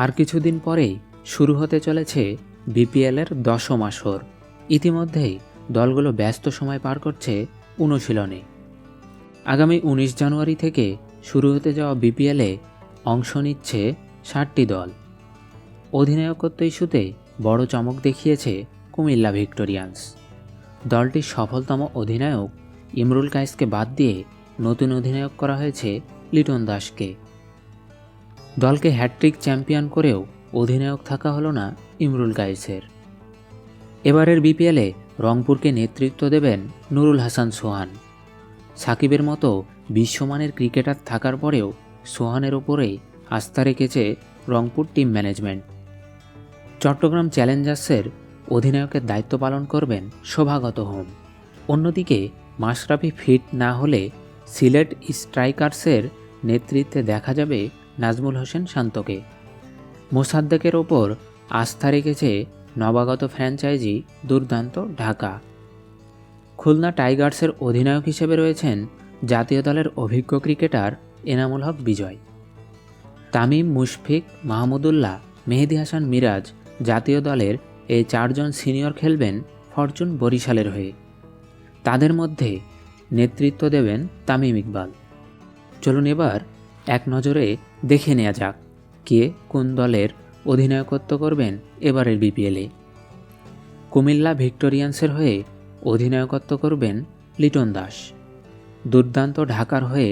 আর কিছুদিন পরেই শুরু হতে চলেছে বিপিএলের দশম আসর। ইতিমধ্যেই দলগুলো ব্যস্ত সময় পার করছে অনুশীলনে। আগামী ১৯ জানুয়ারি থেকে শুরু হতে যাওয়া বিপিএলে অংশ নিচ্ছে ৬০টি দল। অধিনায়কত্ব ইস্যুতে বড় চমক দেখিয়েছে কুমিল্লা ভিক্টোরিয়ান্স। দলটির সফলতম অধিনায়ক ইমরুল কায়েসকে বাদ দিয়ে নতুন অধিনায়ক করা হয়েছে লিটন দাসকে। দলকে হ্যাটট্রিক চ্যাম্পিয়ন করেও অধিনায়ক থাকা হলো না ইমরুল কায়েসের। এবারের বিপিএলে রংপুরকে নেতৃত্ব দেবেন নুরুল হাসান সোহান। সাকিবের মতো বিশ্বমানের ক্রিকেটার থাকার পরেও সোহানের ওপরেই আস্থা রেখেছে রংপুর টিম ম্যানেজমেন্ট। চট্টগ্রাম চ্যালেঞ্জার্সের অধিনায়কের দায়িত্ব পালন করবেন শোভাগত হোম। অন্যদিকে মাশরাফি ফিট না হলে সিলেট স্ট্রাইকার্সের নেতৃত্বে দেখা যাবে নাজমুল হোসেন শান্তকে। মোসাদ্দেকের ওপর আস্থা রেখেছে নবাগত ফ্র্যাঞ্চাইজি দুর্দান্ত ঢাকা। খুলনা টাইগার্সের অধিনায়ক হিসেবে রয়েছেন জাতীয় দলের অভিজ্ঞ ক্রিকেটার এনামুল হক বিজয়। তামিম, মুশফিক, মাহমুদুল্লাহ, মেহেদী হাসান মিরাজ জাতীয় দলের এই 4 জন সিনিয়র খেলবেন ফরচুন বরিশালের হয়ে। তাদের মধ্যে নেতৃত্ব দেবেন তামিম ইকবাল। চলুন এবার এক নজরে দেখে নেওয়া যাক কে কোন দলের অধিনায়কত্ব করবেন এবারের বিপিএলে। কুমিল্লা ভিক্টোরিয়ান্সের হয়ে অধিনায়কত্ব করবেন লিটন দাস। দুর্দান্ত ঢাকার হয়ে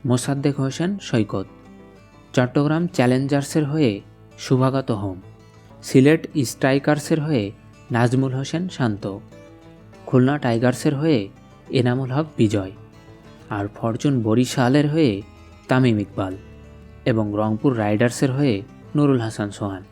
মোসাদ্দেক হোসেন সৈকত। চট্টগ্রাম চ্যালেঞ্জার্সের হয়ে শুভাগত হোম। সিলেট স্ট্রাইকার্সের হয়ে নাজমুল হোসেন শান্ত। খুলনা টাইগার্সের হয়ে এনামুল হক বিজয়। আর ফরচুন বরিশালের হয়ে তামিম ইকবাল এবং রংপুর রাইডার্সের হয়ে নুরুল হাসান সোহান।